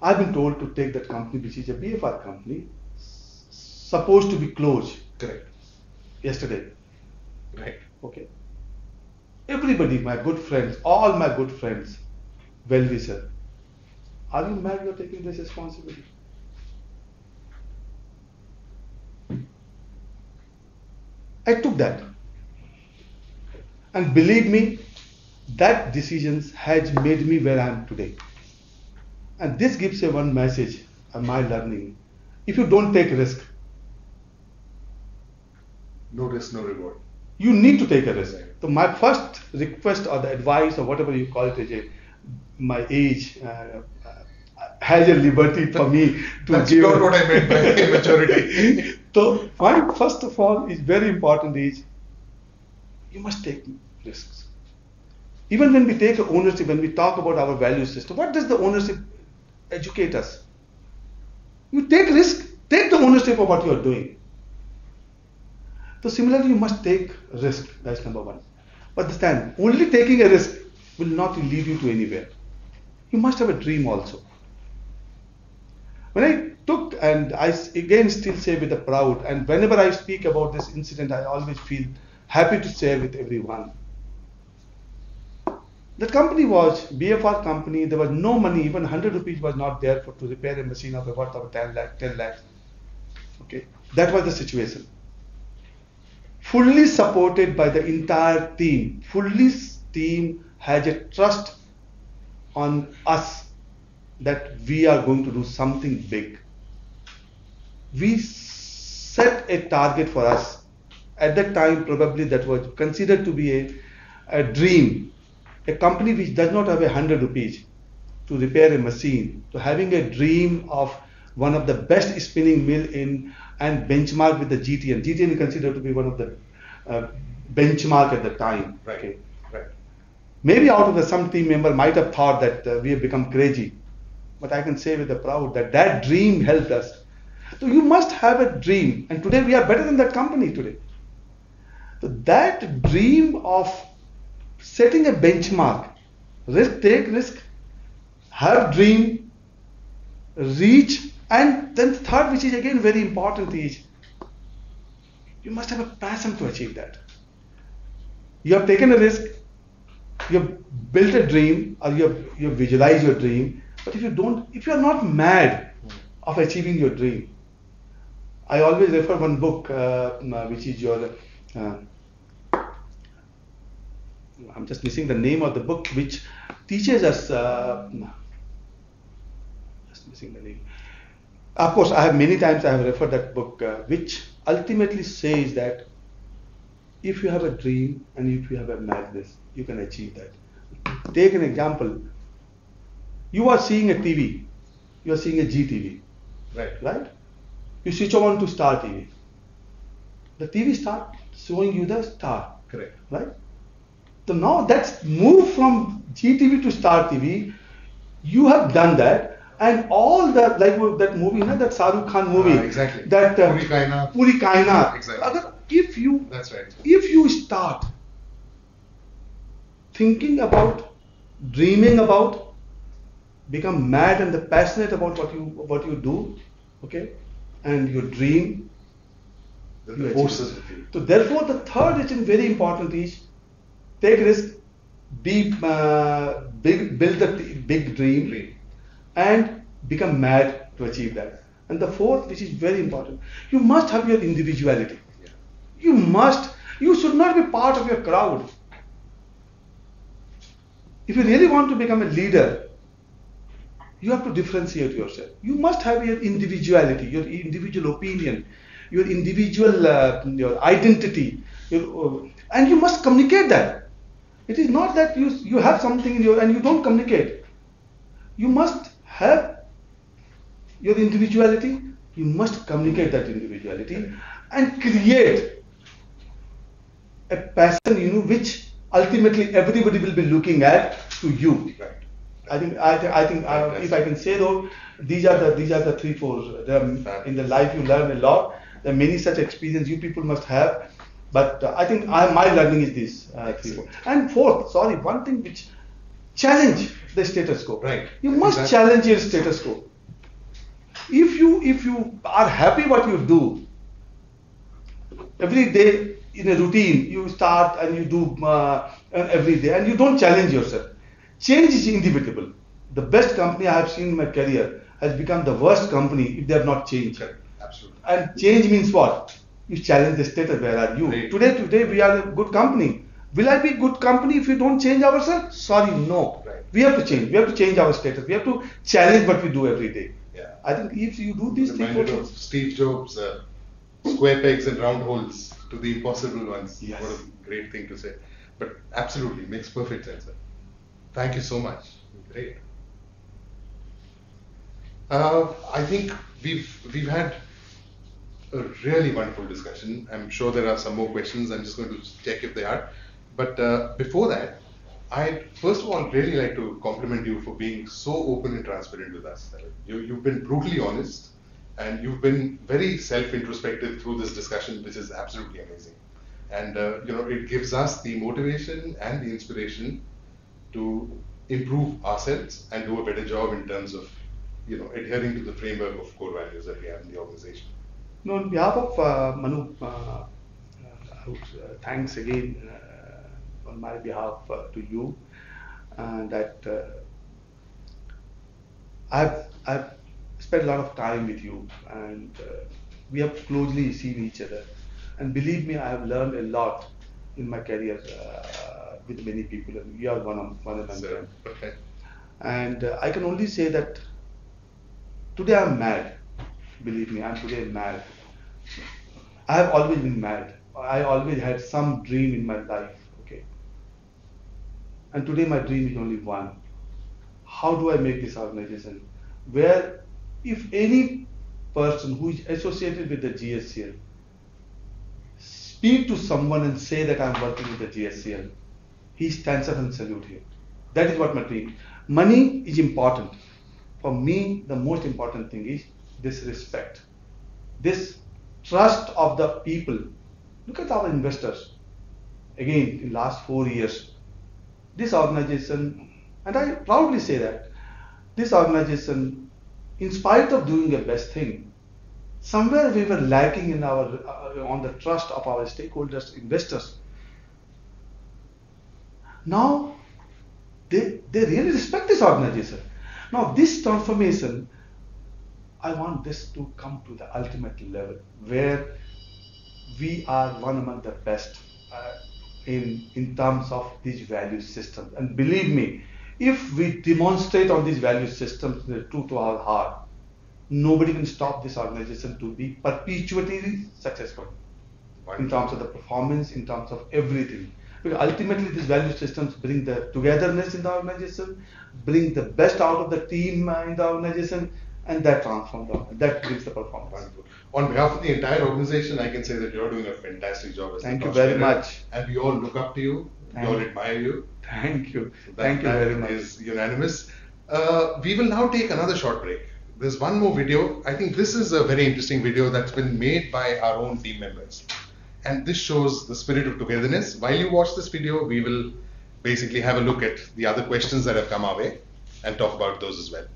I've been told to take that company, which is a BFR company, supposed to be closed.
Correct.
Yesterday.
Right.
Okay. Everybody, my good friends, all my good friends, well-wisher, are you mad you're taking this responsibility? I took that. And believe me, that decision has made me where I am today. And this gives you one message of my learning. If you don't take risk,
No risk, no reward.
you need to take a risk. So my first request or the advice or whatever you call it, my age has a liberty for me to
That's
give.
not what I meant by maturity.
So my first of all is very important is you must take risks. Even when we take ownership, when we talk about our value system, what does the ownership educate us? You take risk, take the ownership of what you are doing. So similarly, you must take risk. That's number one. But understand, only taking a risk will not lead you to anywhere. You must have a dream also. When I took, and I again still say with a proud, and whenever I speak about this incident, I always feel happy to share with everyone. The company was BFR company. There was no money, even 100 rupees was not there to repair a machine of a worth of 10 lakhs. Okay, that was the situation. Fully supported by the entire team. Team has a trust on us that we are going to do something big. We set a target for us. At that time, probably that was considered to be a dream. A company which does not have 100 rupees to repair a machine, to having a dream of one of the best spinning mill in and benchmark with the GTN. GTN is considered to be one of the benchmark at the time.
Right.
Okay.
Right.
Maybe out of some team member might have thought that we have become crazy, but I can say with a proud that that dream helped us. So you must have a dream, and today we are better than that company today. So that dream of setting a benchmark, take risk, have dream, reach, and then the third, which is again very important, is you must have a passion to achieve that. You have taken a risk, you have built a dream, or you have visualized your dream, but if you are not mad of achieving your dream, I always refer one book, which is your, I'm just missing the name of the book, which teaches us, just missing the name. Of course, I have many times I have referred that book, which ultimately says that if you have a dream and if you have a madness, you can achieve that. Take an example. You are seeing a TV. You are seeing a GTV. Right? You switch on to Star TV. The TV starts showing you the star.
Correct.
Right? So now that's move from GTV to Star TV. You have done that. And all that, like that movie, that Shahrukh Khan movie.
Exactly.
That
Puri Kainat.
Exactly.
That's right.
If you start thinking about, dreaming about, become mad and passionate about what you do, okay, and your dream,
The forces with you.
So therefore, the third, which is very important, is take risk, build a big dream, and become mad to achieve that. And the fourth, which is very important, you must have your individuality. Yeah. You should not be part of your crowd. If you really want to become a leader, you have to differentiate yourself. You must have your individuality, your individual opinion, your individual your identity, and you must communicate that. It is not that you have something in and you don't communicate. You must have your individuality, you must communicate that individuality and create a passion, which ultimately everybody will be looking at to you.
Right.
I think if I can say though, these are the three, four. In the life you learn a lot. There are many such experiences you people must have, but I think my learning is this three, four. And fourth, one thing which challenge the status quo.
Right.
You must challenge your status quo. If you are happy what you do, every day in a routine you start and you do every day, and you don't challenge yourself. Change is inevitable. The best company I have seen in my career has become the worst company if they have not changed.
Correct. Absolutely.
And change means what? You challenge the status. Where are you?
Right.
Today we are a good company. Will I be good company if we don't change ourselves? Sorry, no.
Right.
We have to change. We have to change our status. We have to challenge what we do every day.
Yeah.
I think if you do these
Reminded
things,
of Steve Jobs, square pegs and round holes to the impossible ones.
Yes.
What a great thing to say. But absolutely, makes perfect sense, sir. Thank you so much. Great. I think we've had a really wonderful discussion. I'm sure there are some more questions. I'm just going to check if they are. But before that, I'd first of all really like to compliment you for being so open and transparent with us. You've been brutally honest, and you've been very self-introspective through this discussion, which is absolutely amazing. And it gives us the motivation and the inspiration to improve ourselves and do a better job in terms of adhering to the framework of core values that we have in the organization.
no, on behalf of Manu, thanks again on my behalf to you, and that I've spent a lot of time with you, and we have closely seen each other, and believe me, I have learned a lot in my career with many people, and you are one of them.
Okay.
And I can only say that today I'm mad. Believe me, I'm today mad. I have always been mad. I always had some dream in my life, okay? And today my dream is only one. How do I make this organization where if any person who is associated with the GHCL speak to someone and say that I'm working with the GHCL, he stands up and salute him. That is what my dream. Money is important. For me, the most important thing is this respect, this trust of the people. Look at our investors. Again, in last 4 years, this organization, and I proudly say that, this organization, in spite of doing the best thing, somewhere we were lacking in our on the trust of our stakeholders, investors. Now, they really respect this organization. Now, this transformation, I want this to come to the ultimate level where we are one among the best in terms of these value systems. And believe me, if we demonstrate on these value systems true to our heart, nobody can stop this organization to be perpetually successful in terms of the performance, in terms of everything. Because ultimately these value systems bring the togetherness in the organization, bring the best out of the team in the organization, and that transforms them. That gives the performance.
Wonderful. On behalf of the entire organization, I can say that you're doing a fantastic job as
Thank
the
you
top
very
leader,
much.
and we all look up to you. We all admire you.
Thank you.
So
Thank you very much.
That is unanimous. We will now take another short break. There's one more video. I think this is a very interesting video that's been made by our own team members. And this shows the spirit of togetherness. While you watch this video, we will basically have a look at the other questions that have come our way and talk about those as well.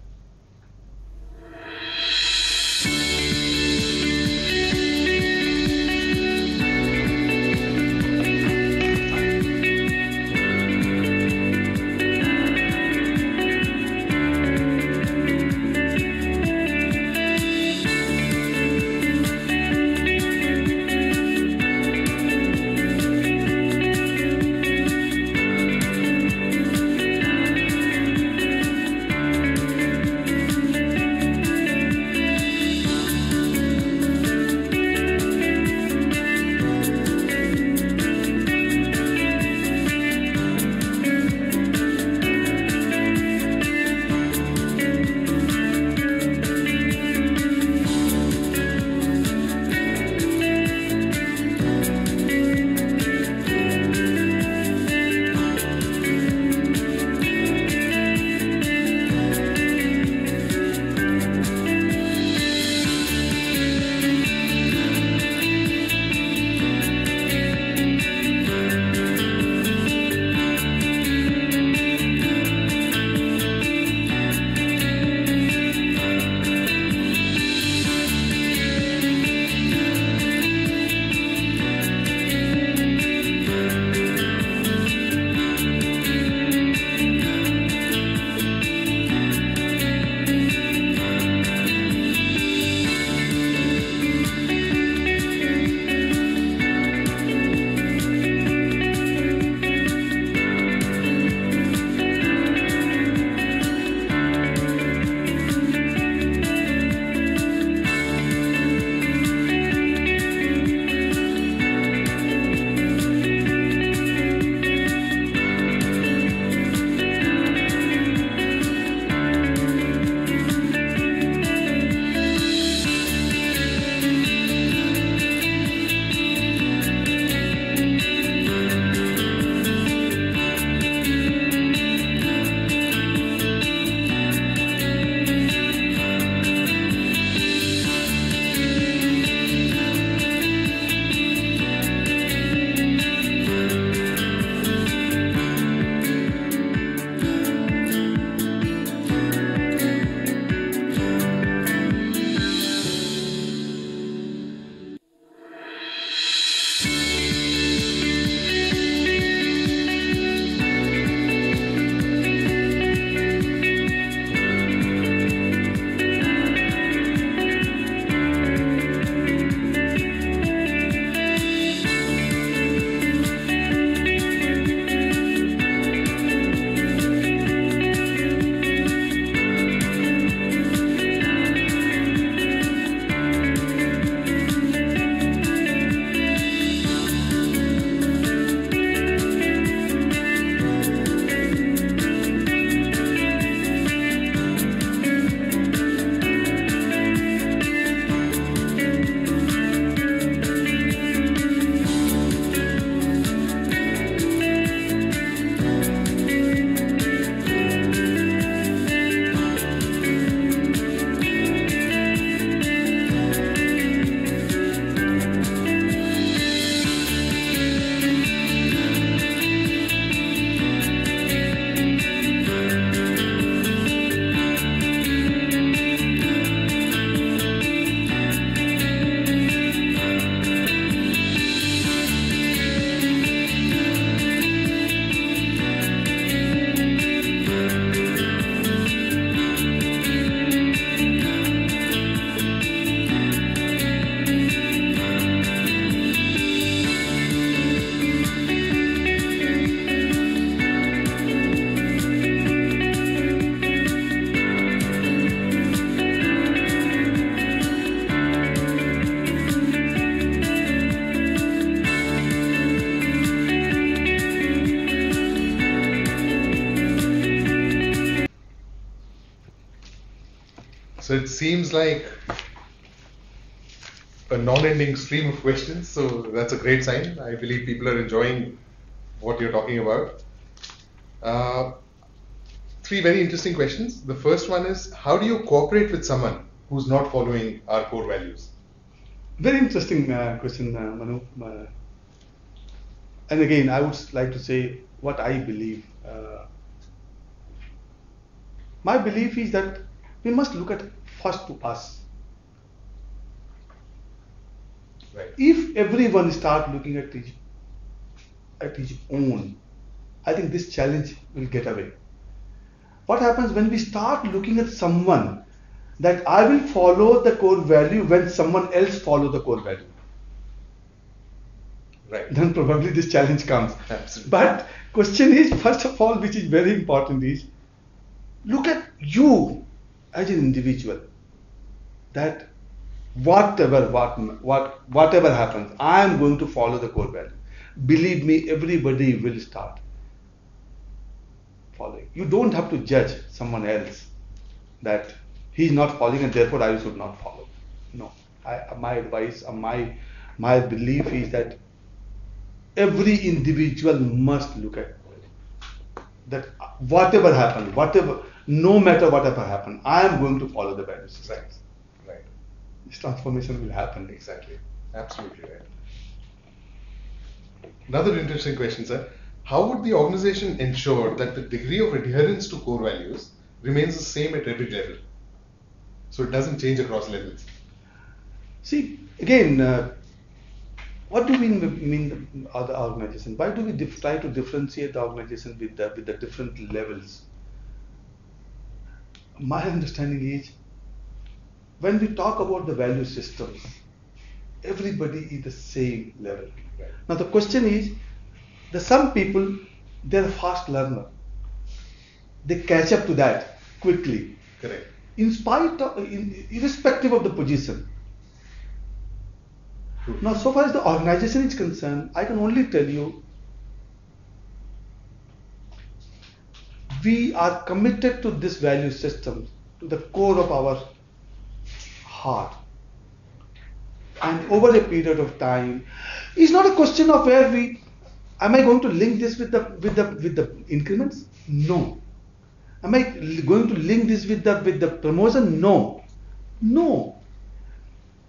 it seems like a non-ending stream of questions. So that's a great sign. I believe people are enjoying what you're talking about. Three very interesting questions. The first one is, how do you cooperate with someone who's not following our core values?
Very interesting question, Manu. And again, I would like to say what I believe. My belief is that we must look at first to us.
Right.
If everyone start looking at his own, I think this challenge will get away. What happens when we start looking at someone that I will follow the core value when someone else follow the core value?
Right.
Then probably this challenge comes.
Absolutely.
But question is, first of all, which is very important, is look at you as an individual. That whatever happens, I am going to follow the core value. Believe me, everybody will start following. You don't have to judge someone else that he is not following and therefore I should not follow. No, my advice, my belief is that every individual must look at that. Whatever happens, no matter whatever happens, I am going to follow the values.
Right. Right.
This transformation will happen.
Exactly. Absolutely right. Another interesting question, sir. How would the organization ensure that the degree of adherence to core values remains the same at every level? So it doesn't change across levels.
See, again, what do we mean the organization? Why do we try to differentiate the organization with the different levels? My understanding is, when we talk about the value systems, everybody is the same level.
Right.
Now the question is, some people, they're a fast learner. They catch up to that quickly.
Correct.
In spite of, irrespective of the position.
True.
Now, so far as the organization is concerned, I can only tell you, we are committed to this value system, to the core of our heart. And over a period of time, it's not a question of where am I going to link this with the increments? No. Am I going to link this with the promotion? No. No.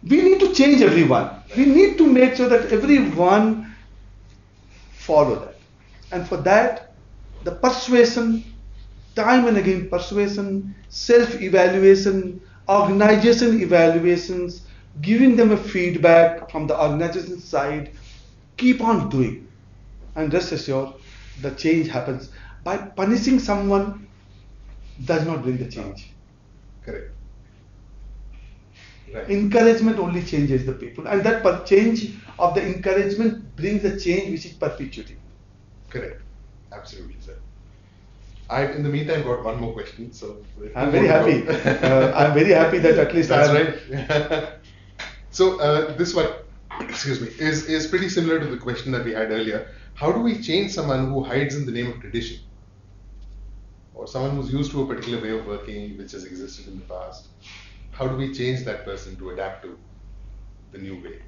We need to change everyone. We need to make sure that everyone follow that. And for that, the persuasion, time and again persuasion, self-evaluation, organization evaluations, giving them a feedback from the organization side, keep on doing. And rest assured, the change happens. By punishing someone does not bring the change.
Correct. Right.
Encouragement only changes the people, and that change of the encouragement brings a change which is perpetuating.
Correct. Absolutely, sir. I've, in the meantime, got one more question. So
I'm very happy. I'm very happy that at least
that's right. So this one, excuse me, is pretty similar to the question that we had earlier. How do we change someone who hides in the name of tradition, or someone who's used to a particular way of working which has existed in the past? How do we change that person to adapt to the new way?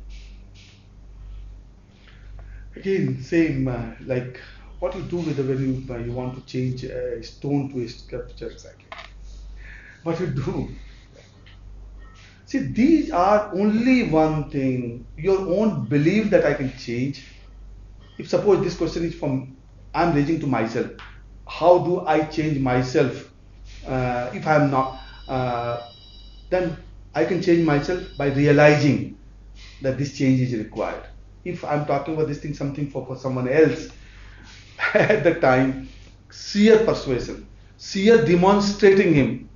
Again, same like what you do when you want to change a stone to a sculpture.
Exactly.
What you do. See, these are only one thing, your own belief that I can change. If suppose this question is from, I'm raising to myself, how do I change myself if I am not, then I can change myself by realizing that this change is required. If I'm talking about this thing, something for someone else, at the time, sheer persuasion, sheer demonstrating him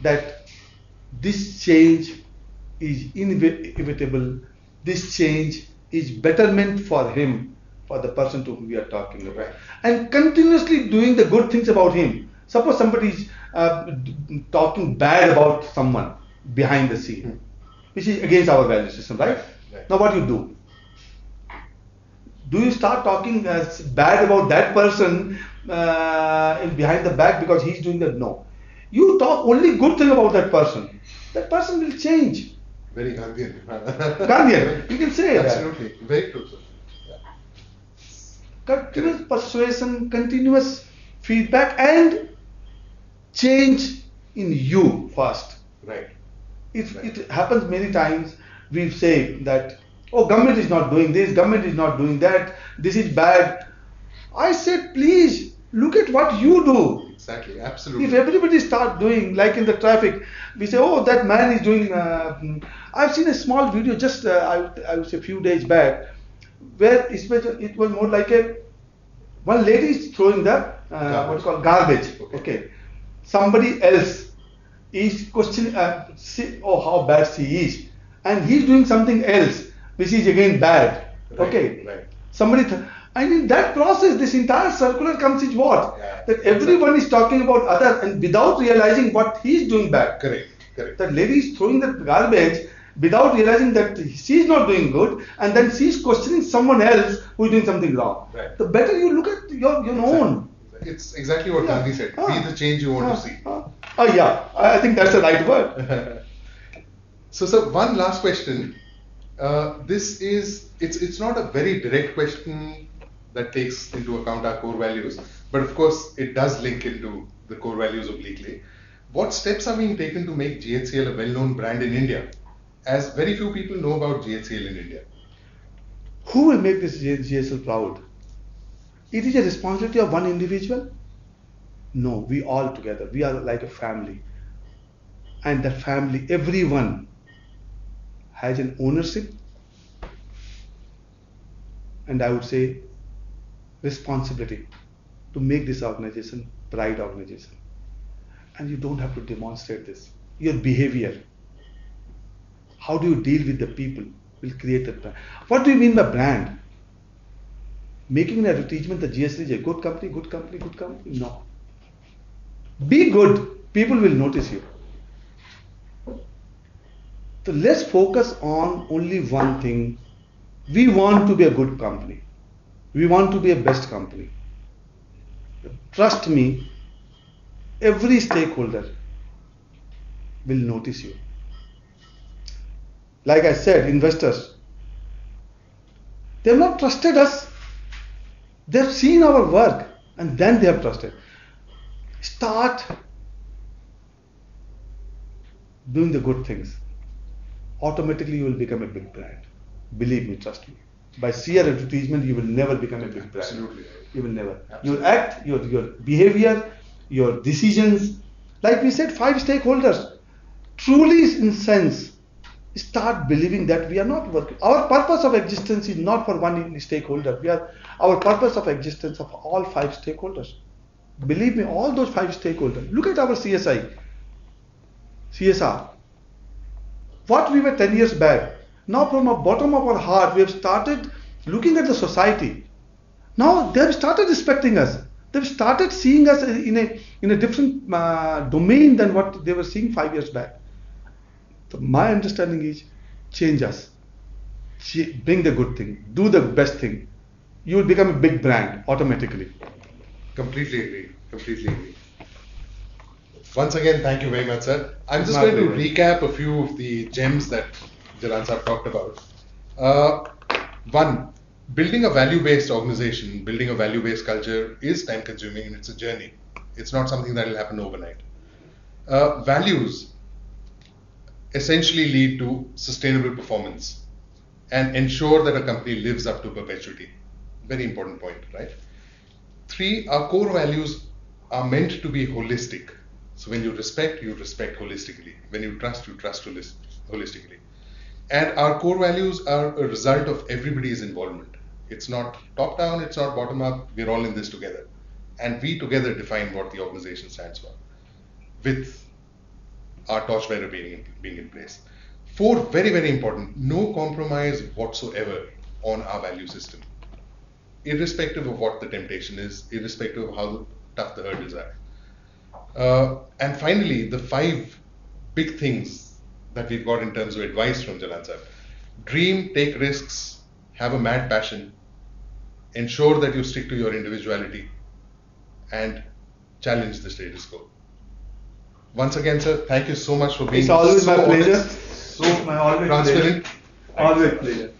that this change is inevitable, this change is betterment for him, for the person to whom we are talking about, and continuously doing the good things about him. Suppose somebody is talking bad about someone behind the scene, which is against our value system, right? Now what you do? Do you start talking bad about that person behind the back because he's doing that? No. You talk only good thing about that person. That person will change.
Very Gandhian.
Gandhian, you can say that.
Absolutely. Very true, sir.
Continuous persuasion, continuous feedback, and change in you first.
Right.
It happens many times. We say that, oh, government is not doing this, government is not doing that, this is bad. I said, please look at what you do.
Exactly. Absolutely.
If everybody start doing, like in the traffic, we say, oh, that man is doing. I've seen a small video just I would say a few days back, where it was more like one lady is throwing the what's called garbage. Okay, somebody else is questioning, how bad she is, and he's doing something else which is again bad.
Right,
Okay,
right.
And in that process, this entire circular comes is what?
Yeah,
that everyone is talking about other and without realizing what he's doing bad.
Correct.
That lady is throwing the garbage without realizing that she's not doing good, and then she's questioning someone else who is doing something wrong.
Right.
The better you look at your own.
It's exactly what
Yeah.
Gandhi said. Be the change you want to see.
Yeah, I think that's the right word.
So, sir, one last question. It's not a very direct question that takes into account our core values, but of course it does link into the core values obliquely. What steps are being taken to make GHCL a well-known brand in India, as very few people know about GHCL in India?
Who will make this GSL proud? It is a responsibility of one individual? No, we all together. We are like a family. And that family, everyone has an ownership, and I would say responsibility to make this organization pride organization. And you don't have to demonstrate this. Your behavior, how do you deal with the people, will create that brand. What do you mean by brand? Making an advertisement that GSL is a good company, good company, good company? No. Be good, people will notice you. So let's focus on only one thing. We want to be a good company. We want to be a best company. Trust me, every stakeholder will notice you. Like I said, investors, they have not trusted us. They have seen our work and then they have trusted. Start doing the good things. Automatically you will become a big brand. Believe me, trust me. By sheer advertisement, you will never become a big brand.
Absolutely.
You will never.
Absolutely.
Your act, your behavior, your decisions. Like we said, 5 stakeholders. Truly, in sense, start believing that we are not working. Our purpose of existence is not for one stakeholder. Our purpose of existence of all 5 stakeholders. Believe me, all those 5 stakeholders. Look at our CSR. What we were 10 years back. Now from the bottom of our heart, we have started looking at the society. Now they have started respecting us. They've started seeing us in a different domain than what they were seeing 5 years back. So my understanding is, change us. Bring the good thing. Do the best thing. You will become a big brand automatically.
Completely agree. Once again, thank you very much, sir. I'm just
My
going to
pleasure.
recap a few of the gems that Jalan sir talked about. One, building a value-based organization, building a value-based culture is time-consuming and it's a journey. It's not something that will happen overnight. Values essentially lead to sustainable performance and ensure that a company lives up to perpetuity. Very important point, right? 3, our core values are meant to be holistic. So when you respect holistically. When you trust holistically. And our core values are a result of everybody's involvement. It's not top down, it's not bottom up, we're all in this together. And we together define what the organization stands for, with our torchbearer being in place. 4, very, very important, no compromise whatsoever on our value system, irrespective of what the temptation is, irrespective of how tough the hurdles are. And finally, the 5 big things that we've got in terms of advice from Jalan sir. Dream, take risks, have a mad passion, ensure that you stick to your individuality, and challenge the status quo. Once again, sir, thank you so much for being
It's always
so
my pleasure.
honest, so
My always
transparent.
pleasure. Always pleasure.